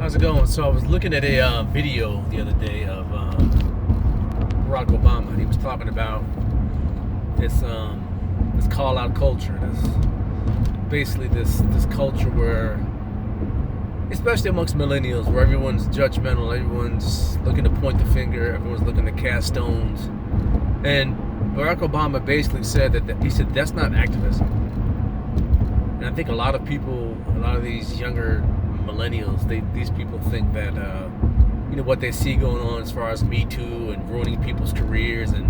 How's it going? So I was looking at a video the other day of Barack Obama, and he was talking about this call out culture, this culture where, especially amongst millennials, where everyone's judgmental, everyone's looking to point the finger, everyone's looking to cast stones, and Barack Obama basically said he said that's not activism. And I think a lot of people, a lot of these younger millennials, these people think that what they see going on as far as Me Too and ruining people's careers, and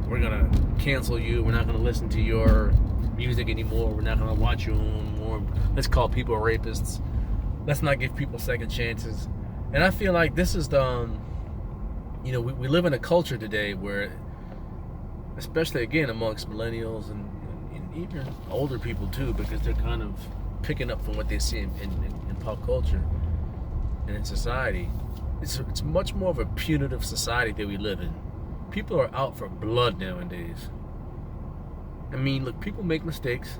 we're gonna cancel you, we're not gonna listen to your music anymore, we're not gonna watch you anymore, let's call people rapists, let's not give people second chances. And I feel like this is we live in a culture today where, especially again amongst millennials and even older people too, because they're kind of picking up from what they see in pop culture and in society. It's much more of a punitive society that we live in. People are out for blood nowadays. I mean, look, people make mistakes,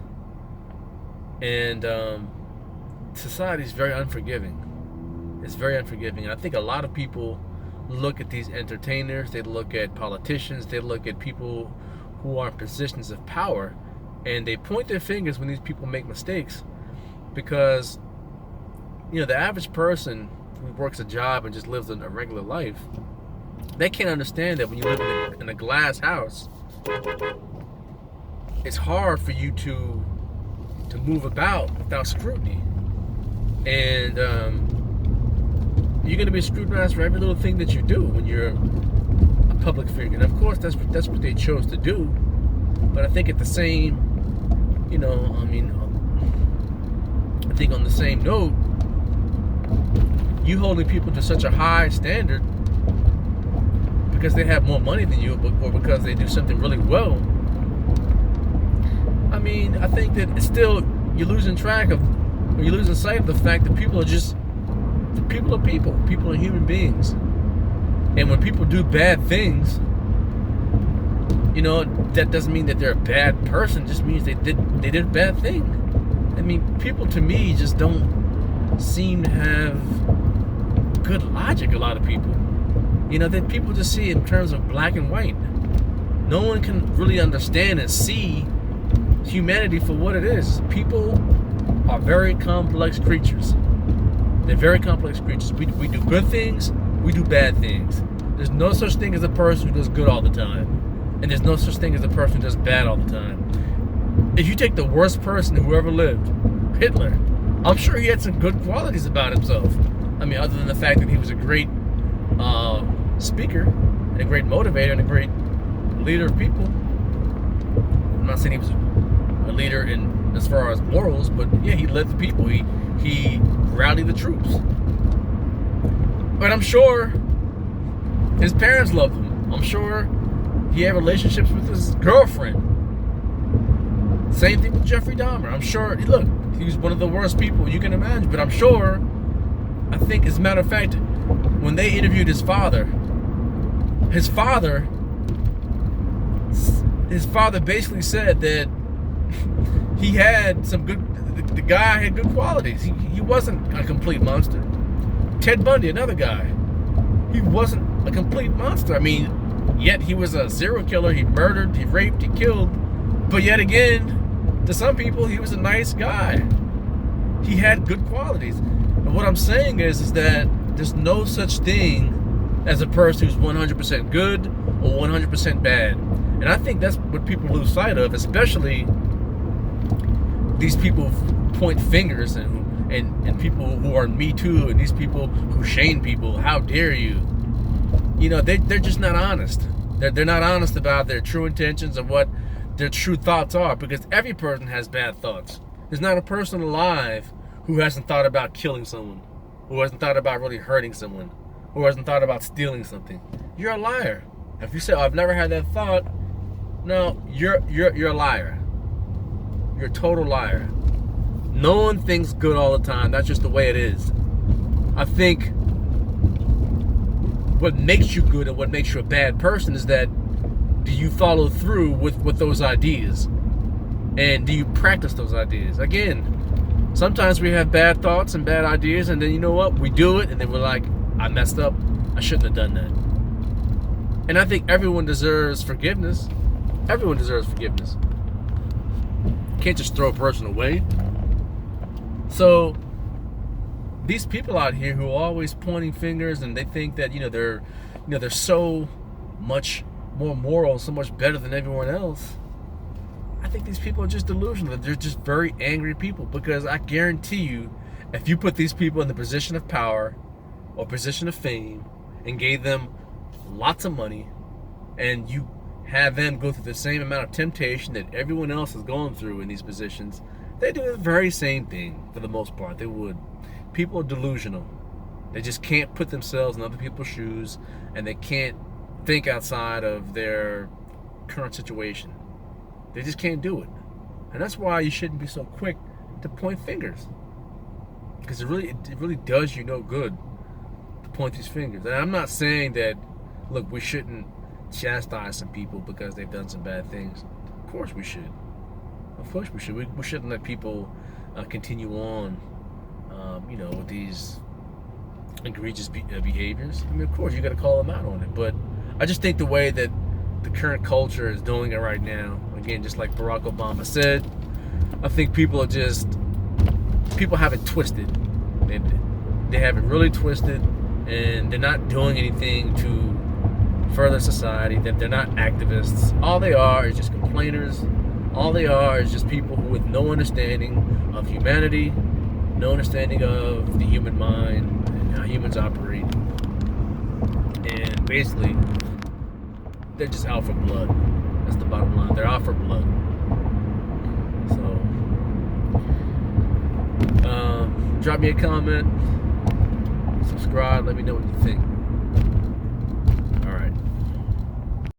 and society is very unforgiving. It's very unforgiving, and I think a lot of people look at these entertainers, they look at politicians, they look at people who are in positions of power, and they point their fingers when these people make mistakes, because the average person who works a job and just lives a regular life, they can't understand that when you live in a glass house, it's hard for you to move about without scrutiny, and you're going to be scrutinized for every little thing that you do when you're a public figure. And of course, that's what they chose to do. But I think at the same, I think on the same note, you holding people to such a high standard because they have more money than you, or because they do something really well. I mean, I think that it's still, you're losing sight of the fact that people are people. People are human beings. And when people do bad things, that doesn't mean that they're a bad person. It just means they did a bad thing. I mean, people to me just don't seem to have good logic, a lot of people. That people just see in terms of black and white. No one can really understand and see humanity for what it is. People are very complex creatures. They're very complex creatures. We do good things, we do bad things. There's no such thing as a person who does good all the time. And there's no such thing as a person who does bad all the time. If you take the worst person who ever lived, Hitler, I'm sure he had some good qualities about himself. I mean, other than the fact that he was a great speaker, and a great motivator, and a great leader of people. I'm not saying he was a leader in as far as morals, but yeah, he led the people. He rallied the troops. But I'm sure his parents loved him. I'm sure he had relationships with his girlfriend. Same thing with Jeffrey Dahmer. I'm sure, look, he was one of the worst people you can imagine, but I'm sure, I think, as a matter of fact, when they interviewed his father basically said that he had some good, the guy had good qualities. He wasn't a complete monster. Ted Bundy, another guy, he wasn't a complete monster. I mean, yet he was a serial killer. He murdered, he raped, he killed. But yet again, to some people, he was a nice guy. He had good qualities. And what I'm saying is that there's no such thing as a person who's 100% good or 100% bad. And I think that's what people lose sight of, especially these people who point fingers and people who are Me Too, and these people who shame people. How dare you? They're just not honest. They're not honest about their true intentions and what their true thoughts are, because every person has bad thoughts. There's not a person alive who hasn't thought about killing someone, who hasn't thought about really hurting someone, who hasn't thought about stealing something. You're a liar. If you say, "Oh, I've never had that thought," no, you're a liar. You're a total liar. No one thinks good all the time. That's just the way it is. I think what makes you good and what makes you a bad person is that, do you follow through with those ideas? And do you practice those ideas? Again, Sometimes we have bad thoughts and bad ideas, and then you know what? We do it, and then we're like, I messed up. I shouldn't have done that. And I think everyone deserves forgiveness. Everyone deserves forgiveness. You can't just throw a person away. So these people out here who are always pointing fingers, and they think that they're so much more moral, so much better than everyone else. I think these people are just delusional. They're just very angry people, because I guarantee you, if you put these people in the position of power or position of fame and gave them lots of money, and you have them go through the same amount of temptation that everyone else is going through in these positions, they do the very same thing for the most part. They would. People are delusional. They just can't put themselves in other people's shoes, and they can't think outside of their current situation. They just can't do it. And that's why you shouldn't be so quick to point fingers, because it really does you no good to point these fingers. And I'm not saying that, look, we shouldn't chastise some people because they've done some bad things. Of course we should. Of course we should. We shouldn't let people continue on, with these egregious behaviors. I mean, of course you got to call them out on it. But I just think the way that the current culture is doing it right now, again, just like Barack Obama said, I think people have it twisted. They have it really twisted, and they're not doing anything to further society. That they're not activists. All they are is just complainers. All they are is just people with no understanding of humanity, no understanding of the human mind and how humans operate. And basically, they're just out for blood. That's the bottom line. They're out for blood. So, drop me a comment, subscribe, let me know what you think.